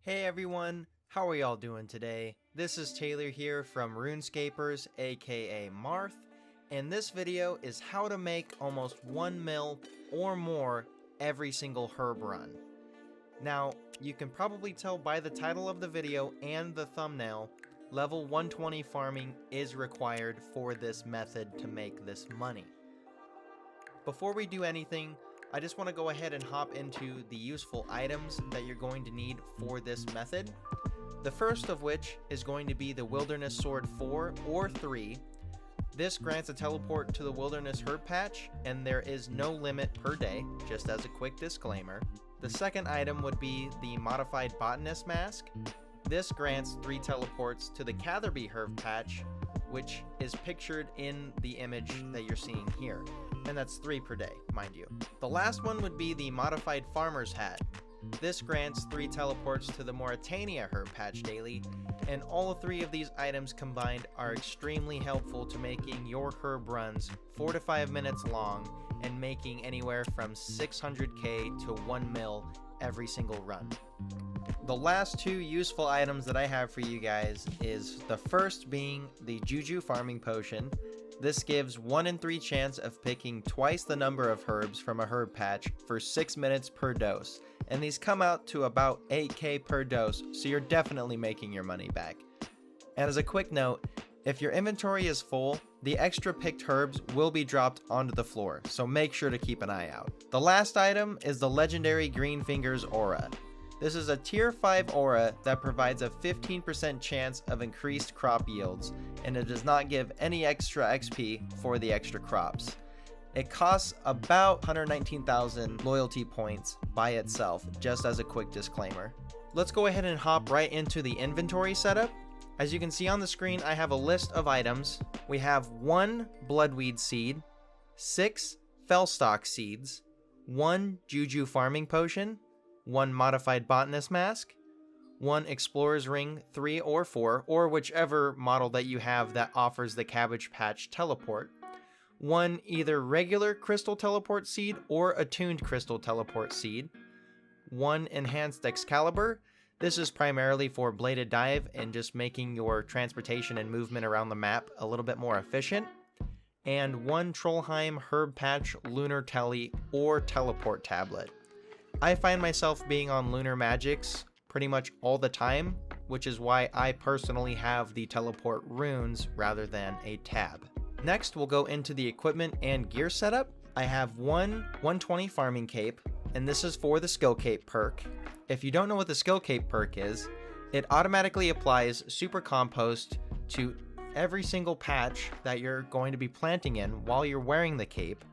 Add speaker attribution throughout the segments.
Speaker 1: Hey everyone, how are y'all doing today? This is Taylor here from Runescapers, aka Marthh, and this video is how to make almost 1 mil or more every single herb run. Now, you can probably tell by the title of the video and the thumbnail, level 120 farming is required for this method to make this money. Before we do anything, I just want to go ahead and hop into the useful items that you're going to need for this method. The first of which is going to be the Wilderness Sword 4 or 3. This grants a teleport to the Wilderness Herb Patch, and there is no limit per day, just as a quick disclaimer. The second item would be the Modified Botanist Mask. This grants 3 teleports to the Catherby Herb Patch, which is pictured in the image that you're seeing here. And that's 3 per day, mind you. The last one would be the Modified Farmer's Hat. This grants 3 teleports to the Mauritania Herb Patch daily, and all 3 of these items combined are extremely helpful to making your herb runs 4 to 5 minutes long and making anywhere from 600k to 1 mil every single run. The last 2 useful items that I have for you guys is the first being the Juju Farming Potion. This gives 1 in 3 chance of picking twice the number of herbs from a herb patch for 6 minutes per dose, and these come out to about 8k per dose, so you're definitely making your money back. And as a quick note, if your inventory is full, the extra picked herbs will be dropped onto the floor, so make sure to keep an eye out. The last item is the legendary Green Fingers Aura. This is a tier 5 aura that provides a 15% chance of increased crop yields, and it does not give any extra XP for the extra crops. It costs about 119,000 loyalty points by itself, just as a quick disclaimer. Let's go ahead and hop right into the inventory setup. As you can see on the screen, I have a list of items. We have 1 bloodweed seed, 6 fellstock seeds, 1 Juju farming potion, 1 modified botanist mask, 1 explorer's ring 3 or 4, or whichever model that you have that offers the Cabbage Patch teleport, 1 either regular crystal teleport seed or attuned crystal teleport seed, 1 enhanced Excalibur. This is primarily for bladed dive and just making your transportation and movement around the map a little bit more efficient, and 1 Trollheim Herb Patch Lunar Telly or teleport tablet. I find myself being on lunar magics pretty much all the time, which is why I personally have the teleport runes rather than a tab. Next, we'll go into the equipment and gear setup. I have 1 120 farming cape, and this is for the skill cape perk. If you don't know what the skill cape perk is, it automatically applies super compost to every single patch that you're going to be planting in while you're wearing the cape.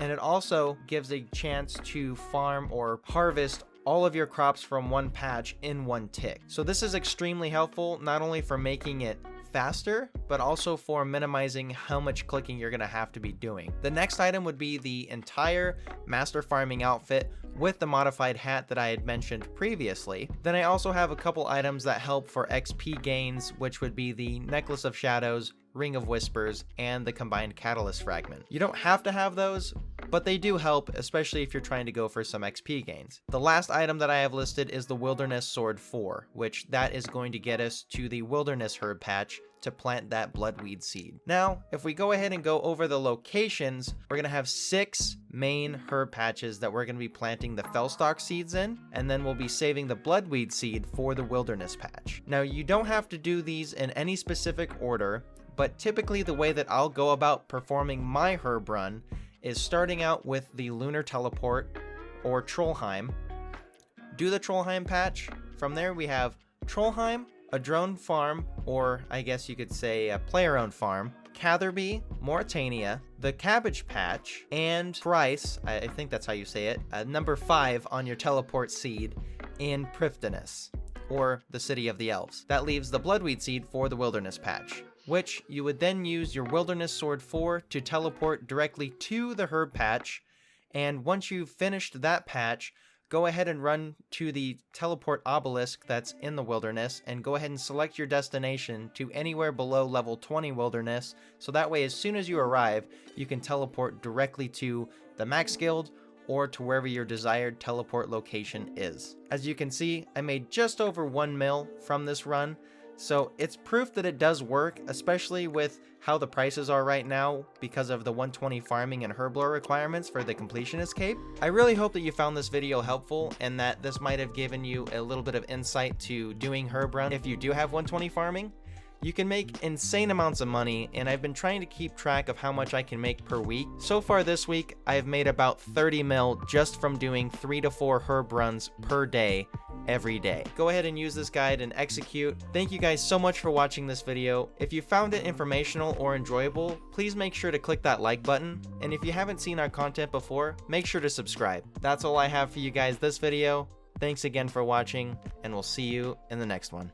Speaker 1: And it also gives a chance to farm or harvest all of your crops from one patch in one tick. So this is extremely helpful, not only for making it faster, but also for minimizing how much clicking you're going to have to be doing. The next item would be the entire master farming outfit with the modified hat that I had mentioned previously. Then I also have a couple items that help for XP gains, which would be the Necklace of Shadows, Ring of Whispers, and the combined Catalyst Fragment. You don't have to have those, but they do help, especially if you're trying to go for some XP gains. The last item that I have listed is the Wilderness Sword 4, which that is going to get us to the Wilderness Herb Patch to plant that bloodweed seed. Now, if we go ahead and go over the locations, we're going to have 6 main herb patches that we're going to be planting the fellstock seeds in, and then we'll be saving the bloodweed seed for the wilderness patch. Now, you don't have to do these in any specific order, but typically the way that I'll go about performing my herb run is starting out with the Lunar Teleport or Trollheim. Do the Trollheim patch. From there we have Trollheim, a drone farm, or I guess you could say a player-owned farm, Catherby, Mauritania, the Cabbage Patch, and Price, I think that's how you say it, number 5 on your teleport seed in Prifddinas, or the City of the Elves. That leaves the Bloodweed seed for the Wilderness Patch, which you would then use your Wilderness Sword 4 to teleport directly to the Herb Patch, and once you've finished that patch, go ahead and run to the teleport obelisk that's in the wilderness and go ahead and select your destination to anywhere below level 20 wilderness, so that way as soon as you arrive, you can teleport directly to the Max Guild or to wherever your desired teleport location is. As you can see, I made just over 1 mil from this run, so it's proof that it does work, especially with how the prices are right now because of the 120 farming and herblore requirements for the completionist cape. I really hope that you found this video helpful and that this might have given you a little bit of insight to doing herb run if you do have 120 farming. You can make insane amounts of money, and I've been trying to keep track of how much I can make per week. So far this week, I have made about 30 mil just from doing 3 to 4 herb runs per day, every day. Go ahead and use this guide and execute. Thank you guys so much for watching this video. If you found it informational or enjoyable, please make sure to click that like button. And if you haven't seen our content before, make sure to subscribe. That's all I have for you guys this video. Thanks again for watching, and we'll see you in the next one.